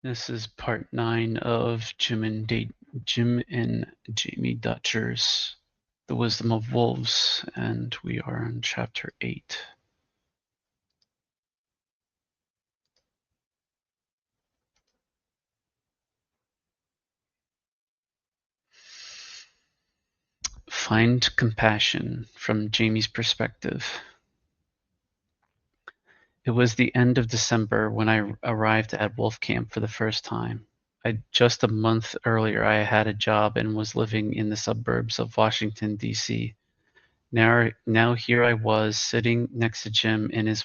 This is part 9 of Jim and Jamie Dutcher's The Wisdom of Wolves, and we are on chapter 8. Find compassion from Jamie's perspective. It was the end of December when I arrived at Wolf Camp for the first time. Just a month earlier, I had a job and was living in the suburbs of Washington, D.C. Now here I was sitting next to Jim in his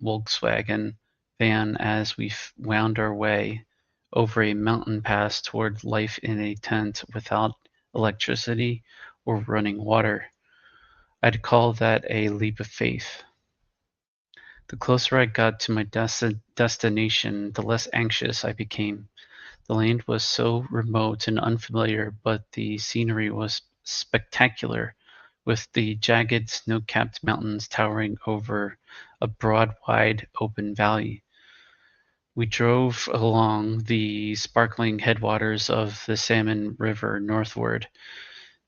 Volkswagen van as we wound our way over a mountain pass toward life in a tent without electricity or running water. I'd call that a leap of faith. The closer I got to my destination, the less anxious I became. The land was so remote and unfamiliar, but the scenery was spectacular, with the jagged snow-capped mountains towering over a broad, wide open valley. We drove along the sparkling headwaters of the Salmon River northward.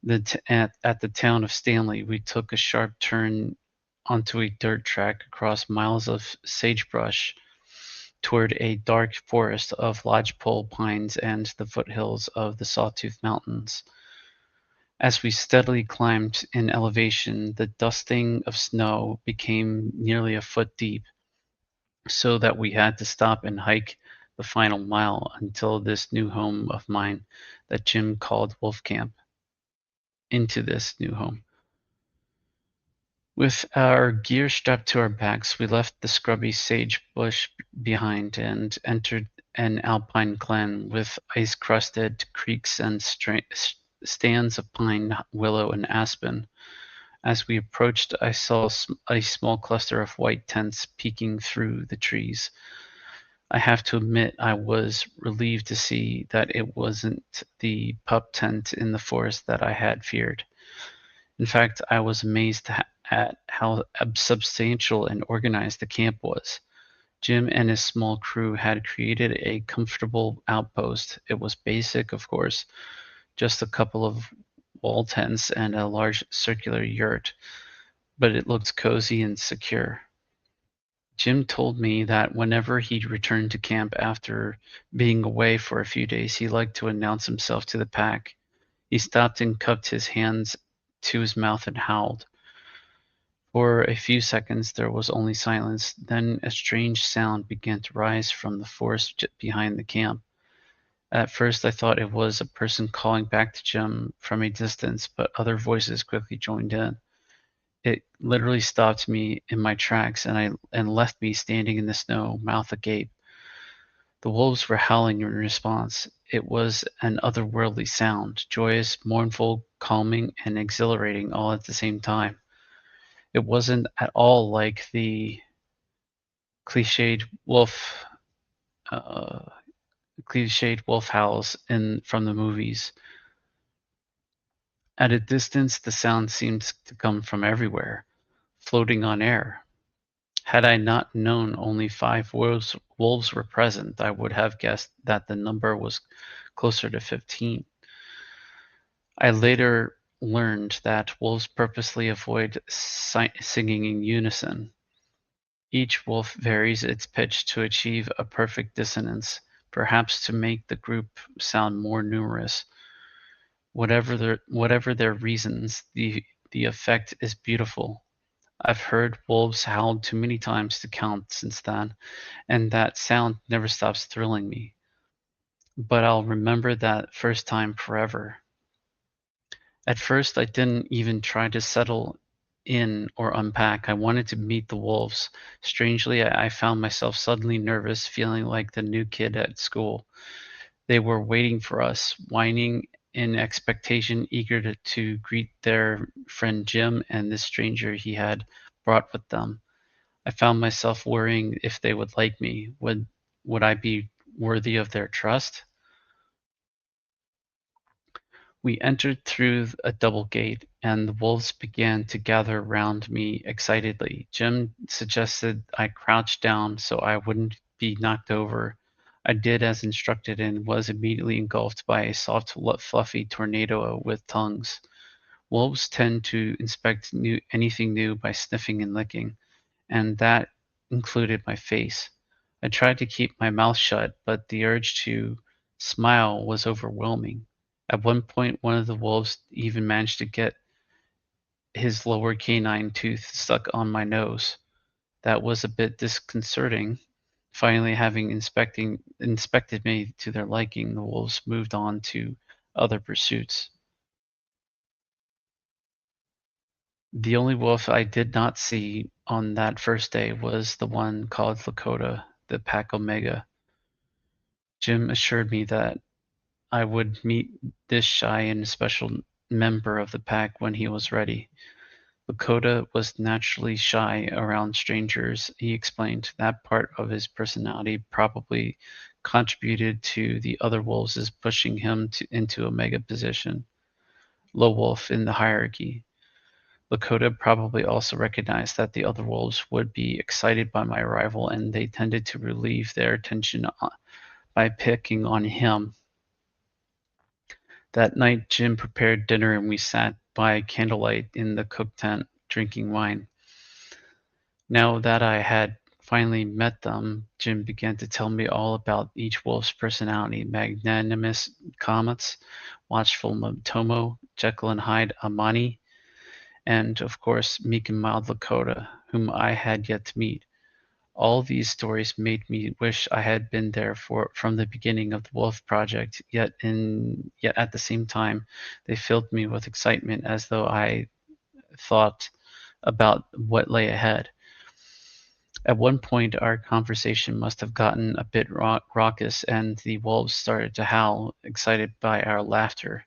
At the town of Stanley, we took a sharp turn onto a dirt track across miles of sagebrush toward a dark forest of lodgepole pines and the foothills of the Sawtooth Mountains. As we steadily climbed in elevation, the dusting of snow became nearly a foot deep, so that we had to stop and hike the final mile until this new home of mine that Jim called Wolf Camp. Into this new home. With our gear strapped to our backs, we left the scrubby sagebush behind and entered an alpine glen with ice-crusted creeks and stands of pine, willow, and aspen. As we approached, I saw a small cluster of white tents peeking through the trees. I have to admit I was relieved to see that it wasn't the pup tent in the forest that I had feared. In fact, I was amazed at how substantial and organized the camp was. Jim and his small crew had created a comfortable outpost. It was basic, of course, just a couple of wall tents and a large circular yurt, but it looked cozy and secure. Jim told me that whenever he returned to camp after being away for a few days, he liked to announce himself to the pack. He stopped and cupped his hands to his mouth and howled. For a few seconds there was only silence, then a strange sound began to rise from the forest behind the camp. At first I thought it was a person calling back to Jim from a distance, but other voices quickly joined in. It literally stopped me in my tracks and left me standing in the snow, mouth agape. The wolves were howling in response. It was an otherworldly sound, joyous, mournful, calming, and exhilarating all at the same time. It wasn't at all like the cliched wolf uh, cliched wolf howls in from the movies. At a distance, the sound seemed to come from everywhere, floating on air. Had I not known only 5 wolves were present, I would have guessed that the number was closer to 15. I later learned that wolves purposely avoid singing in unison. Each wolf varies its pitch to achieve a perfect dissonance, perhaps to make the group sound more numerous. Whatever their reasons, the effect is beautiful. I've heard wolves howl too many times to count since then, and that sound never stops thrilling me. But I'll remember that first time forever. At first, I didn't even try to settle in or unpack. I wanted to meet the wolves. Strangely, I found myself suddenly nervous, feeling like the new kid at school. They were waiting for us, whining in expectation, eager to greet their friend Jim and this stranger he had brought with them. I found myself worrying if they would like me. Would I be worthy of their trust? We entered through a double gate, and the wolves began to gather round me excitedly. Jim suggested I crouch down so I wouldn't be knocked over. I did as instructed and was immediately engulfed by a soft, fluffy tornado with tongues. Wolves tend to inspect anything new by sniffing and licking, and that included my face. I tried to keep my mouth shut, but the urge to smile was overwhelming. At one point, one of the wolves even managed to get his lower canine tooth stuck on my nose. That was a bit disconcerting. Finally, having inspected me to their liking, the wolves moved on to other pursuits. The only wolf I did not see on that first day was the one called Lakota, the pack omega. Jim assured me that I would meet this shy and special member of the pack when he was ready. Lakota was naturally shy around strangers, he explained. That part of his personality probably contributed to the other wolves' pushing him into a mega position, low wolf in the hierarchy. Lakota probably also recognized that the other wolves would be excited by my arrival, and they tended to relieve their tension by picking on him. That night, Jim prepared dinner, and we sat by candlelight in the cook tent, drinking wine. Now that I had finally met them, Jim began to tell me all about each wolf's personality: magnanimous Comets, watchful Motomo, Jekyll and Hyde Amani, and, of course, meek and mild Lakota, whom I had yet to meet. All these stories made me wish I had been there from the beginning of the Wolf Project, yet at the same time they filled me with excitement as though I thought about what lay ahead. At one point our conversation must have gotten a bit raucous, and the wolves started to howl, excited by our laughter.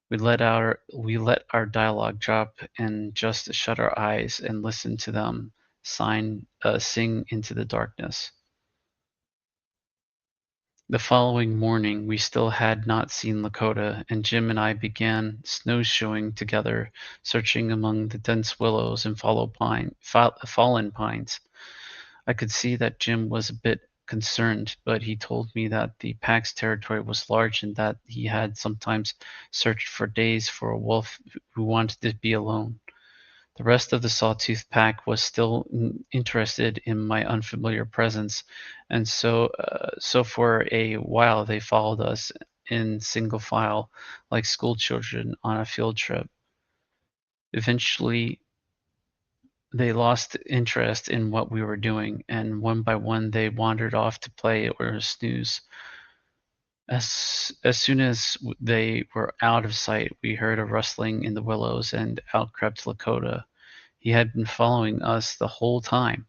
We let our dialogue drop and just shut our eyes and listen to them sing into the darkness. The following morning we still had not seen Lakota, and Jim and I began snowshoeing together, searching among the dense willows and fallen pines. I could see that Jim was a bit concerned, but he told me that the pack's territory was large and that he had sometimes searched for days for a wolf who wanted to be alone. The rest of the Sawtooth Pack was still interested in my unfamiliar presence, and so for a while they followed us in single file, like schoolchildren on a field trip. Eventually, they lost interest in what we were doing, and one by one they wandered off to play or snooze. As soon as they were out of sight, we heard a rustling in the willows, and out crept Lakota. He had been following us the whole time.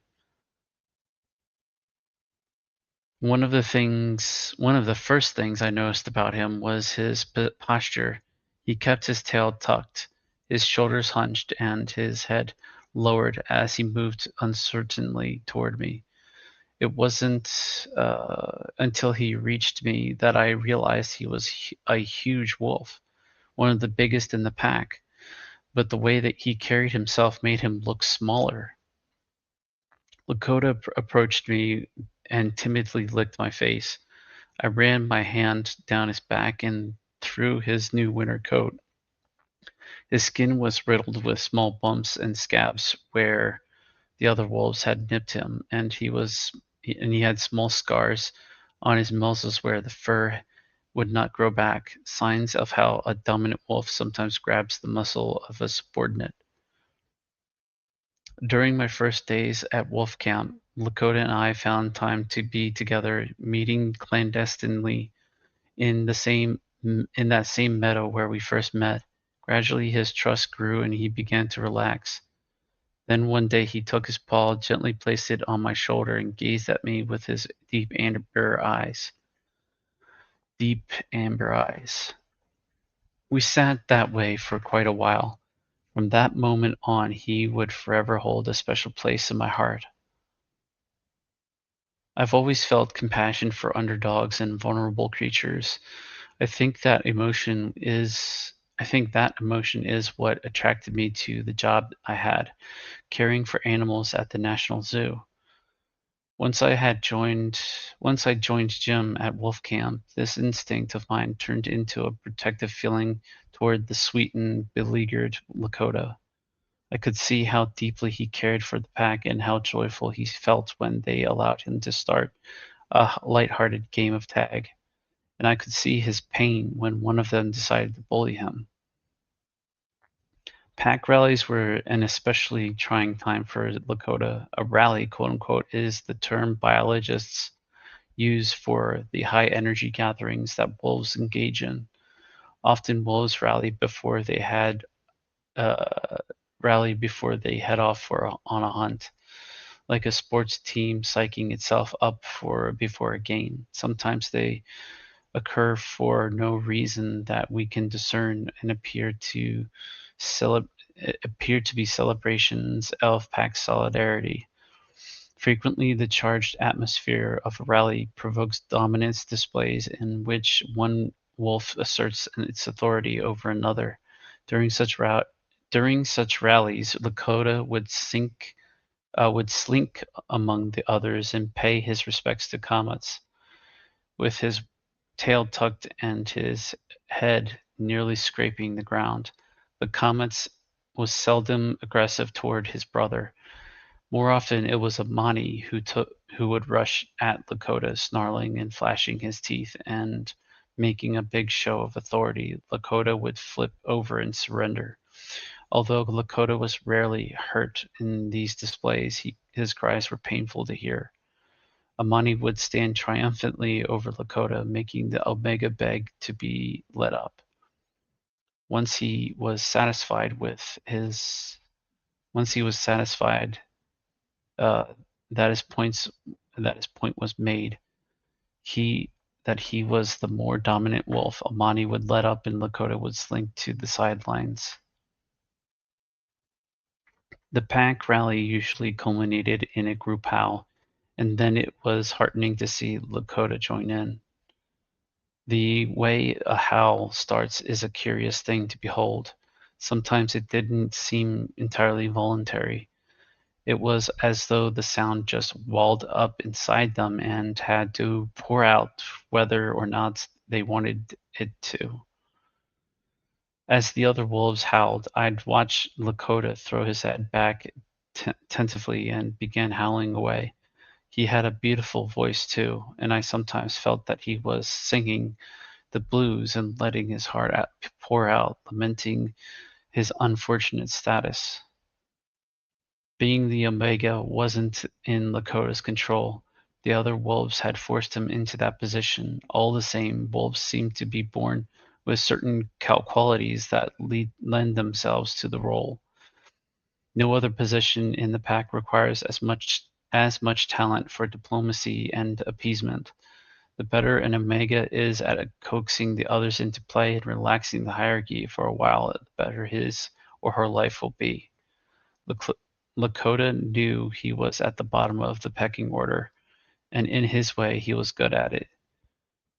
One of the first things I noticed about him was his posture. He kept his tail tucked, his shoulders hunched, and his head lowered as he moved uncertainly toward me. It wasn't until he reached me that I realized he was a huge wolf, one of the biggest in the pack, but the way that he carried himself made him look smaller. Lakota approached me and timidly licked my face. I ran my hand down his back and through his new winter coat. His skin was riddled with small bumps and scabs where the other wolves had nipped him, and he had small scars on his muscles where the fur would not grow back, signs of how a dominant wolf sometimes grabs the muscle of a subordinate. During my first days at wolf camp, Lakota and I found time to be together, meeting clandestinely in that same meadow where we first met. Gradually his trust grew and he began to relax. Then one day he took his paw, gently placed it on my shoulder, and gazed at me with his deep amber eyes. Deep amber eyes. We sat that way for quite a while. From that moment on, he would forever hold a special place in my heart. I've always felt compassion for underdogs and vulnerable creatures. I think that emotion is what attracted me to the job I had, caring for animals at the National Zoo. Once I had joined Once I joined Jim at Wolf Camp, this instinct of mine turned into a protective feeling toward the sweetened, beleaguered Lakota. I could see how deeply he cared for the pack and how joyful he felt when they allowed him to start a light-hearted game of tag, and I could see his pain when one of them decided to bully him. Pack rallies were an especially trying time for Lakota. A rally, quote unquote, is the term biologists use for the high energy gatherings that wolves engage in. Often wolves uh, rally before they head off on a hunt, like a sports team psyching itself up for before a game. Sometimes they occur for no reason that we can discern and celeb- appear to be celebrations of pack solidarity. Frequently, the charged atmosphere of a rally provokes dominance displays in which one wolf asserts its authority over another. During such ra- During such rallies, Lakota would slink among the others and pay his respects to Kamats, with his tail tucked and his head nearly scraping the ground. But Kamats was seldom aggressive toward his brother. More often it was Amani who would rush at Lakota, snarling and flashing his teeth and making a big show of authority. Lakota would flip over and surrender. Although Lakota was rarely hurt in these displays, his cries were painful to hear. Amani would stand triumphantly over Lakota, making the Omega beg to be let up. Once he was satisfied with his Once he was satisfied uh, that his point was made, he that he was the more dominant wolf, Amani would let up and Lakota would slink to the sidelines. The pack rally usually culminated in a group howl, and then it was heartening to see Lakota join in. The way a howl starts is a curious thing to behold. Sometimes it didn't seem entirely voluntary. It was as though the sound just walled up inside them and had to pour out whether or not they wanted it to. As the other wolves howled, I'd watch Lakota throw his head back tentatively and begin howling away. He had a beautiful voice too, and I sometimes felt that he was singing the blues and letting his heart pour out, lamenting his unfortunate status. Being the Omega wasn't in Lakota's control. The other wolves had forced him into that position. All the same, wolves seem to be born with certain qualities that lend themselves to the role. No other position in the pack requires as much talent for diplomacy and appeasement. The better an Omega is at coaxing the others into play and relaxing the hierarchy for a while, the better his or her life will be. Lakota knew he was at the bottom of the pecking order, and in his way he was good at it.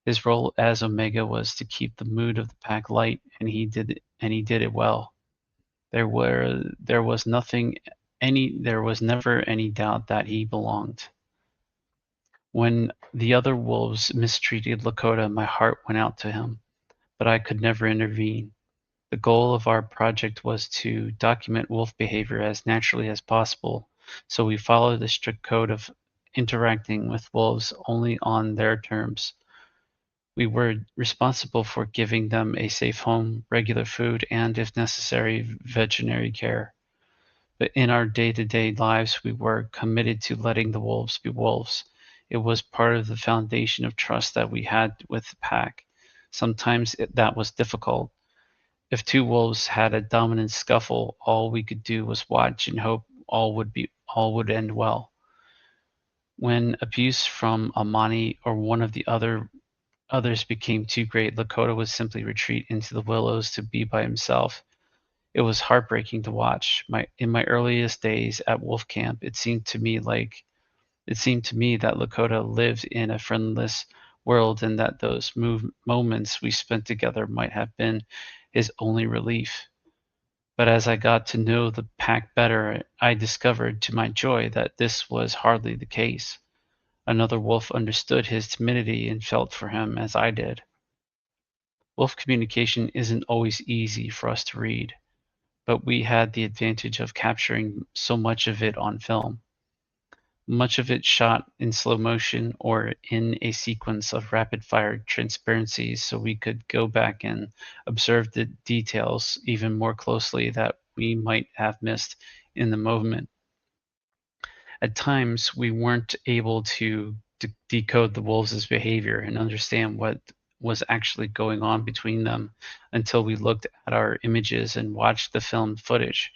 His role as Omega was to keep the mood of the pack light, and he did it well. There was never any doubt that he belonged. When the other wolves mistreated Lakota, my heart went out to him, but I could never intervene. The goal of our project was to document wolf behavior as naturally as possible, so we followed a strict code of interacting with wolves only on their terms. We were responsible for giving them a safe home, regular food, and, if necessary, veterinary care. But in our day-to-day lives, we were committed to letting the wolves be wolves. It was part of the foundation of trust that we had with the pack. Sometimes that was difficult. If two wolves had a dominant scuffle, all we could do was watch and hope all would end well. When abuse from Amani or one of the others became too great, Lakota would simply retreat into the willows to be by himself. It was heartbreaking to watch. In my earliest days at Wolf Camp, it seemed to me that Lakota lived in a friendless world and that those moments we spent together might have been his only relief. But as I got to know the pack better, I discovered to my joy that this was hardly the case. Another wolf understood his timidity and felt for him as I did. Wolf communication isn't always easy for us to read, but we had the advantage of capturing so much of it on film. Much of it shot in slow motion or in a sequence of rapid-fire transparencies, so we could go back and observe the details even more closely that we might have missed in the moment. At times, we weren't able to decode the wolves' behavior and understand what was actually going on between them until we looked at our images and watched the filmed footage.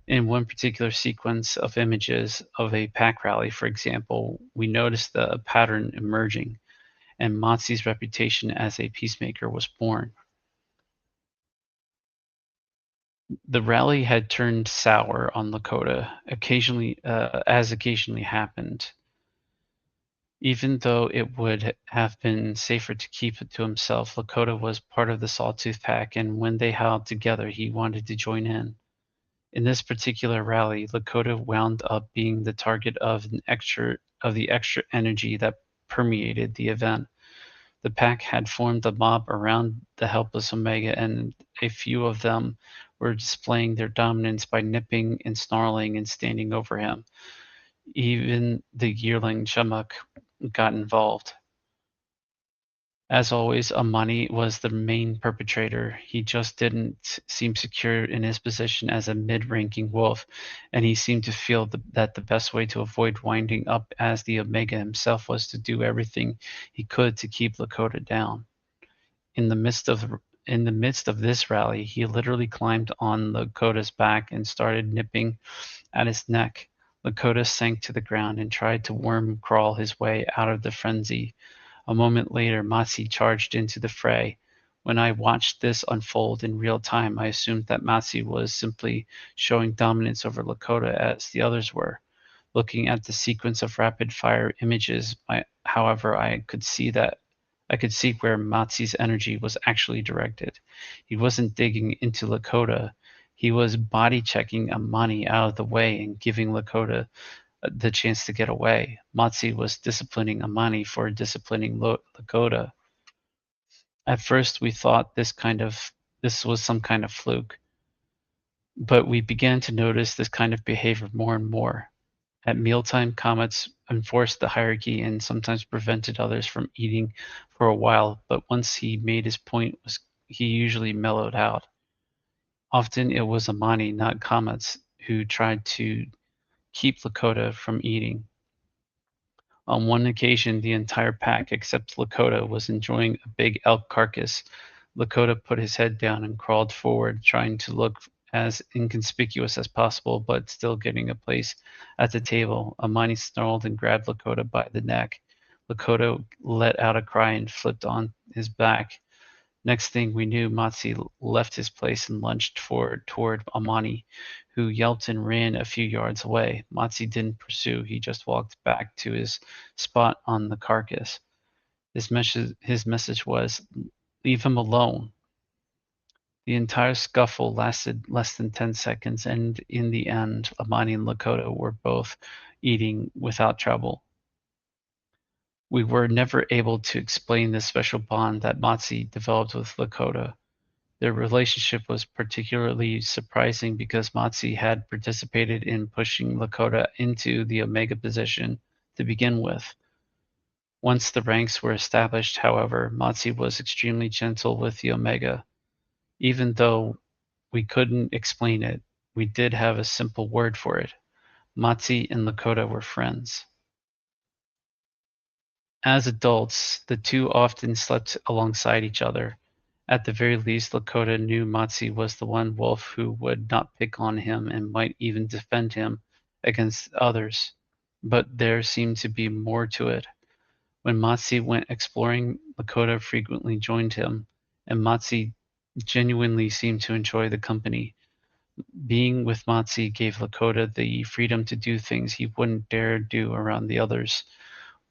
In one particular sequence of images of a pack rally, for example, we noticed the pattern emerging, and Motsi's reputation as a peacemaker was born. The rally had turned sour on Lakota, as occasionally happened. Even though it would have been safer to keep it to himself, Lakota was part of the Sawtooth Pack, and when they held together, he wanted to join in. In this particular rally, Lakota wound up being the target of the extra energy that permeated the event. The pack had formed a mob around the helpless Omega, and a few of them were displaying their dominance by nipping and snarling and standing over him. Even the yearling Chumuk got involved. As always, Amani was the main perpetrator. He just didn't seem secure in his position as a mid-ranking wolf, and he seemed to feel that the best way to avoid winding up as the Omega himself was to do everything he could to keep Lakota down. In the midst of this rally, he literally climbed on Lakota's back and started nipping at his neck. Lakota sank to the ground and tried to worm crawl his way out of the frenzy. A moment later, Matsi charged into the fray. When I watched this unfold in real time, I assumed that Matsi was simply showing dominance over Lakota as the others were. Looking at the sequence of rapid-fire images, however, I could see where Matsi's energy was actually directed. He wasn't digging into Lakota. He was body checking Amani out of the way and giving Lakota the chance to get away. Matsi was disciplining Amani for disciplining Lakota. At first, we thought this was some kind of fluke, but we began to notice this kind of behavior more and more. At mealtime, Comets enforced the hierarchy and sometimes prevented others from eating for a while, but once he made his point, he usually mellowed out. Often it was Amani, not Comets, who tried to keep Lakota from eating. On one occasion, the entire pack, except Lakota, was enjoying a big elk carcass. Lakota put his head down and crawled forward, trying to look as inconspicuous as possible, but still getting a place at the table. Amani snarled and grabbed Lakota by the neck. Lakota let out a cry and flipped on his back. Next thing we knew, Matsi left his place and lunged toward Amani, who yelped and ran a few yards away. Matsi didn't pursue. He just walked back to his spot on the carcass. His message was, "Leave him alone." The entire scuffle lasted less than 10 seconds, and in the end, Amani and Lakota were both eating without trouble. We were never able to explain the special bond that Matsi developed with Lakota. Their relationship was particularly surprising because Matsi had participated in pushing Lakota into the Omega position to begin with. Once the ranks were established, however, Matsi was extremely gentle with the Omega. Even though we couldn't explain it, we did have a simple word for it. Matsi and Lakota were friends. As adults, the two often slept alongside each other. At the very least, Lakota knew Matsi was the one wolf who would not pick on him and might even defend him against others. But there seemed to be more to it. When Matsi went exploring, Lakota frequently joined him, and Matsi genuinely seemed to enjoy the company. Being with Matsi gave Lakota the freedom to do things he wouldn't dare do around the others.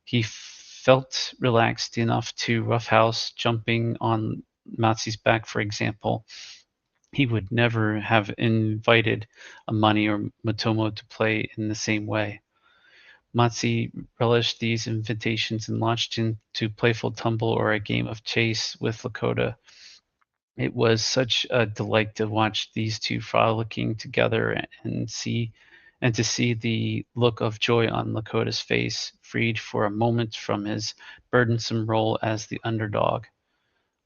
He felt relaxed enough to roughhouse, jumping on Matsi's back, for example. He would never have invited Amani or Motomo to play in the same way. Matsi relished these invitations and launched into playful tumble or a game of chase with Lakota. It was such a delight to watch these two frolicking together and to see the look of joy on Lakota's face, freed for a moment from his burdensome role as the underdog.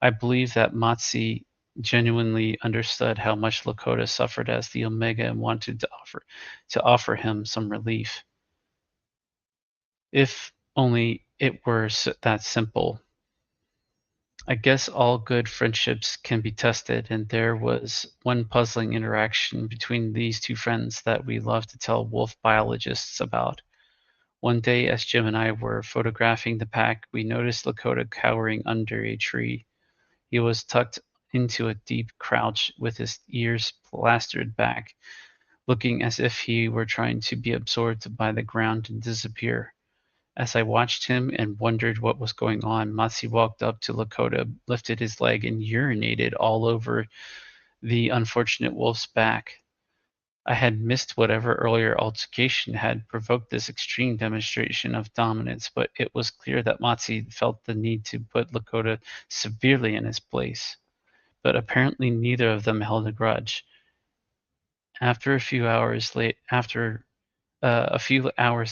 I believe that Matsi genuinely understood how much Lakota suffered as the Omega and wanted to offer him some relief. If only it were that simple. I guess all good friendships can be tested, and there was one puzzling interaction between these two friends that we love to tell wolf biologists about. One day, as Jim and I were photographing the pack, we noticed Lakota cowering under a tree. He was tucked into a deep crouch with his ears plastered back, looking as if he were trying to be absorbed by the ground and disappear. As I watched him and wondered what was going on, Matsi walked up to Lakota, lifted his leg, and urinated all over the unfortunate wolf's back. I had missed whatever earlier altercation had provoked this extreme demonstration of dominance, but it was clear that Matsi felt the need to put Lakota severely in his place. But apparently neither of them held a grudge. After a few hours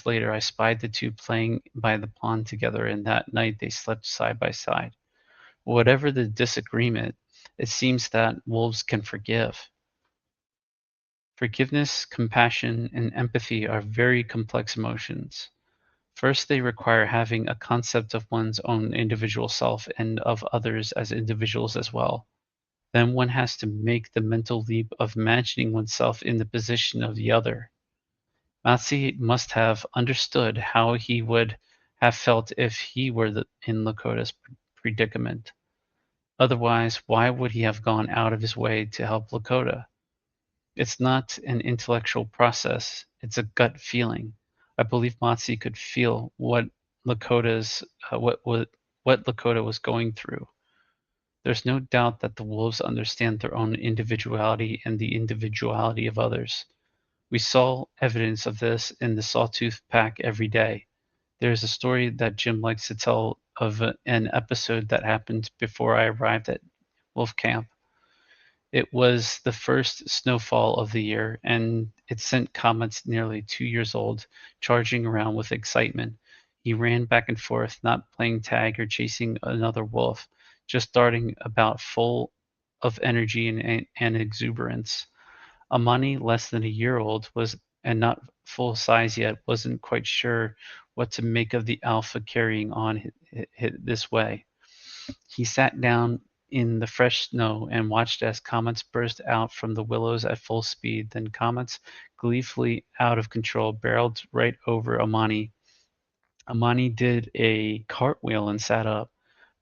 later, I spied the two playing by the pond together, and that night they slept side by side. Whatever the disagreement, it seems that wolves can forgive. Forgiveness, compassion, and empathy are very complex emotions. First, they require having a concept of one's own individual self and of others as individuals as well. Then one has to make the mental leap of imagining oneself in the position of the other. Matsi must have understood how he would have felt if he were in Lakota's predicament. Otherwise, why would he have gone out of his way to help Lakota? It's not an intellectual process, it's a gut feeling. I believe Matsi could feel Lakota's what Lakota was going through. There's no doubt that the wolves understand their own individuality and the individuality of others. We saw evidence of this in the Sawtooth Pack every day. There's a story that Jim likes to tell of an episode that happened before I arrived at Wolf Camp. It was the first snowfall of the year, and it sent Comets, nearly 2 years old, charging around with excitement. He ran back and forth, not playing tag or chasing another wolf, just darting about full of energy and exuberance. Amani, less than a year old, was and not full size yet, wasn't quite sure what to make of the alpha carrying on this way. He sat down in the fresh snow and watched as comets burst out from the willows at full speed. Then comets, gleefully out of control, barreled right over Amani. Amani did a cartwheel and sat up,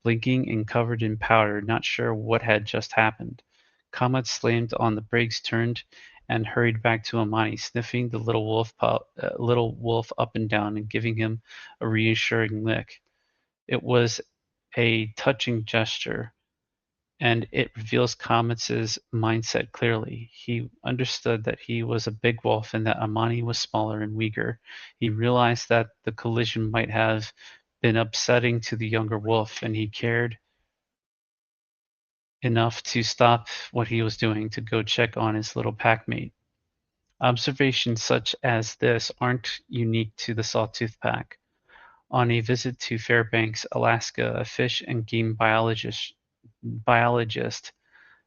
blinking and covered in powder, not sure what had just happened. Comet slammed on the brakes, turned, and hurried back to Amani, sniffing the little wolf up and down and giving him a reassuring lick. It was a touching gesture, and it reveals Comet's mindset clearly. He understood that he was a big wolf and that Amani was smaller and weaker. He realized that the collision might have been upsetting to the younger wolf, and he cared enough to stop what he was doing to go check on his little packmate. Observations such as this aren't unique to the Sawtooth Pack. On a visit to Fairbanks, Alaska, a fish and game biologist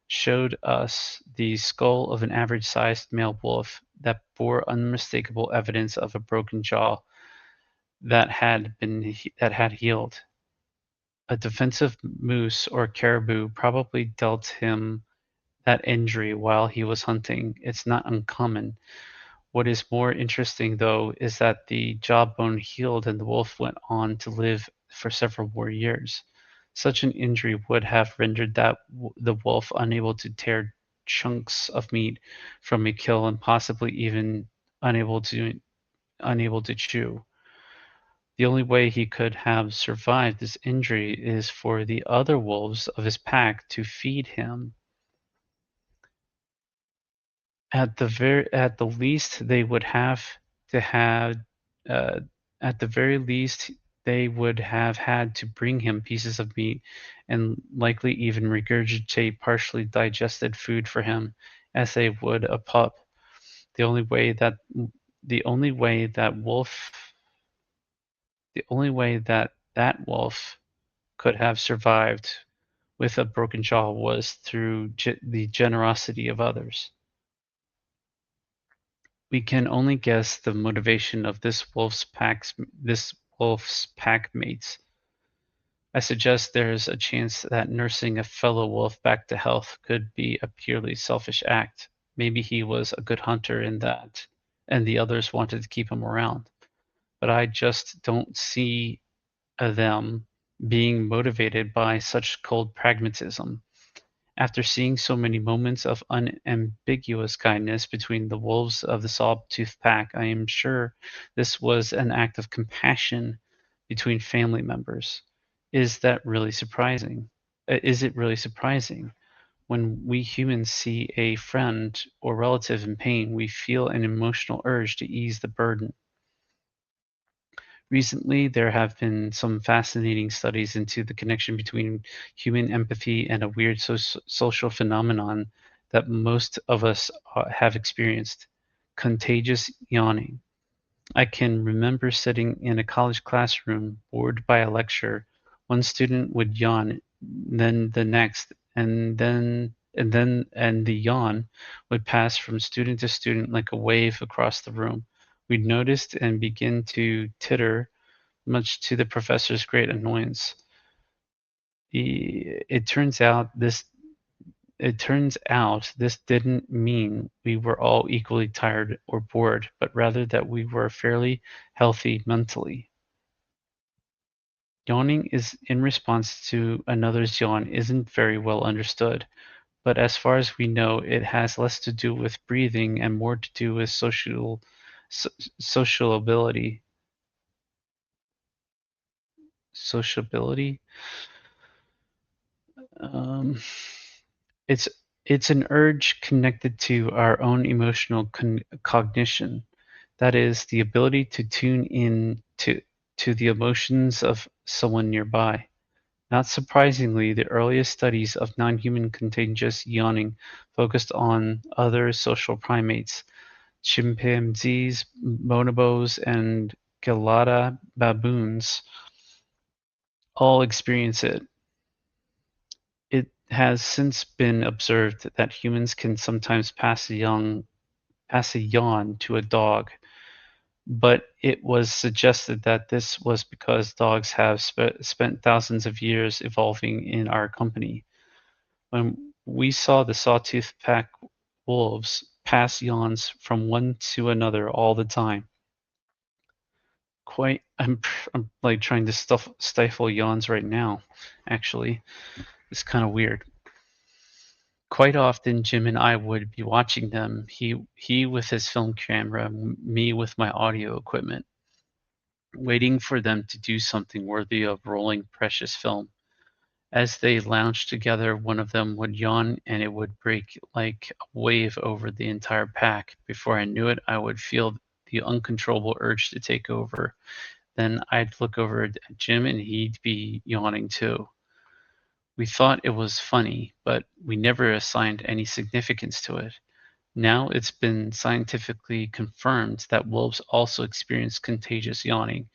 showed us the skull of an average-sized male wolf that bore unmistakable evidence of a broken jaw that had healed. A defensive moose or caribou probably dealt him that injury while he was hunting. It's not uncommon. What is more interesting, though, is that the jawbone healed and the wolf went on to live for several more years. Such an injury would have rendered the wolf unable to tear chunks of meat from a kill and possibly even unable to unable to chew. The only way he could have survived this injury is for the other wolves of his pack to feed him. At the least, they would have to have uh, At the very least, they would have had to bring him pieces of meat and likely even regurgitate partially digested food for him as they would a pup. The only way that the only way that wolf the only way that that wolf could have survived with a broken jaw was through the generosity of others. We can only guess the motivation of this wolf's pack mates. I suggest there is a chance that nursing a fellow wolf back to health could be a purely selfish act. Maybe he was a good hunter in that, and the others wanted to keep him around. But I just don't see them being motivated by such cold pragmatism. After seeing so many moments of unambiguous kindness between the wolves of the Sawtooth Pack, I am sure this was an act of compassion between family members. Is that really surprising? Is it really surprising? When we humans see a friend or relative in pain, we feel an emotional urge to ease the burden. Recently, there have been some fascinating studies into the connection between human empathy and a weird social phenomenon that most of us have experienced: contagious yawning. I can remember sitting in a college classroom, bored by a lecture. One student would yawn, then the next, and the yawn would pass from student to student like a wave across the room. We'd noticed and begin to titter, much to the professor's great annoyance. He, it turns out this didn't mean we were all equally tired or bored, but rather that we were fairly healthy mentally. Yawning is in response to another's yawn isn't very well understood, but as far as we know, it has less to do with breathing and more to do with so, sociability. Sociability. Um, It's it's an urge connected to our own emotional cognition. That is, the ability to tune in to the emotions of someone nearby. Not surprisingly, the earliest studies of non-human contagious yawning focused on other social primates. Chimpanzees, bonobos, and gelada baboons all experience it. It has since been observed that humans can sometimes pass a yawn to a dog, but it was suggested that this was because dogs have spent thousands of years evolving in our company. When we saw the Sawtooth Pack wolves pass yawns from one to another all the time. I'm like trying to stifle yawns right now, actually. It's kind of weird. Quite often, Jim and I would be watching them, he with his film camera, me with my audio equipment, waiting for them to do something worthy of rolling precious film. As they lounged together, one of them would yawn and it would break like a wave over the entire pack. Before I knew it, I would feel the uncontrollable urge to take over. Then I'd look over at Jim and he'd be yawning too. We thought it was funny, but we never assigned any significance to it. Now it's been scientifically confirmed that wolves also experience contagious yawning,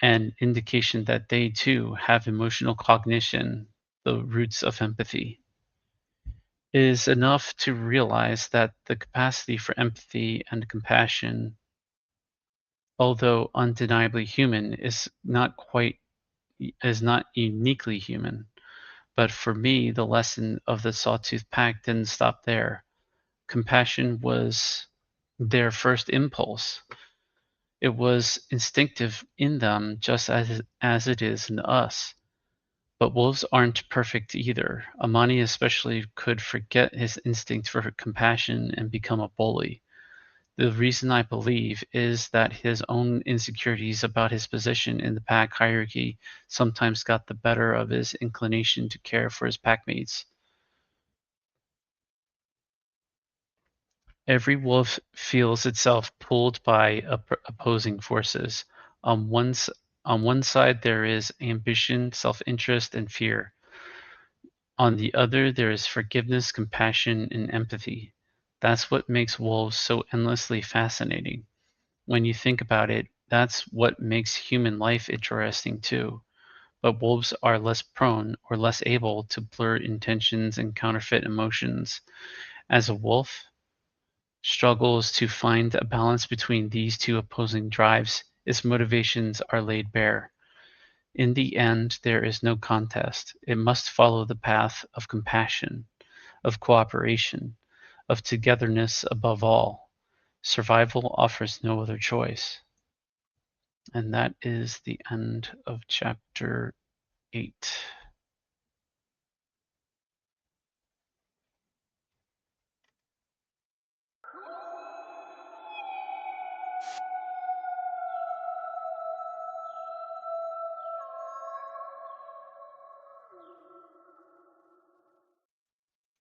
an indication that they too have emotional cognition, the roots of empathy. It is enough to realize that the capacity for empathy and compassion, although undeniably human, is not uniquely human. But for me, the lesson of the Sawtooth Pack didn't stop there. Compassion was their first impulse. It was instinctive in them just as it is in us. But wolves aren't perfect either. Amani especially could forget his instinct for compassion and become a bully. The reason I believe is that his own insecurities about his position in the pack hierarchy sometimes got the better of his inclination to care for his packmates. Every wolf feels itself pulled by opposing forces. On on one side, there is ambition, self-interest, and fear. On the other, there is forgiveness, compassion, and empathy. That's what makes wolves so endlessly fascinating. When you think about it, that's what makes human life interesting too. But wolves are less prone or less able to blur intentions and counterfeit emotions. As a wolf struggles to find a balance between these two opposing drives, its motivations are laid bare. In the end, there is no contest. It must follow the path of compassion, of cooperation, of togetherness above all. Survival offers no other choice. And that is the end of chapter 8.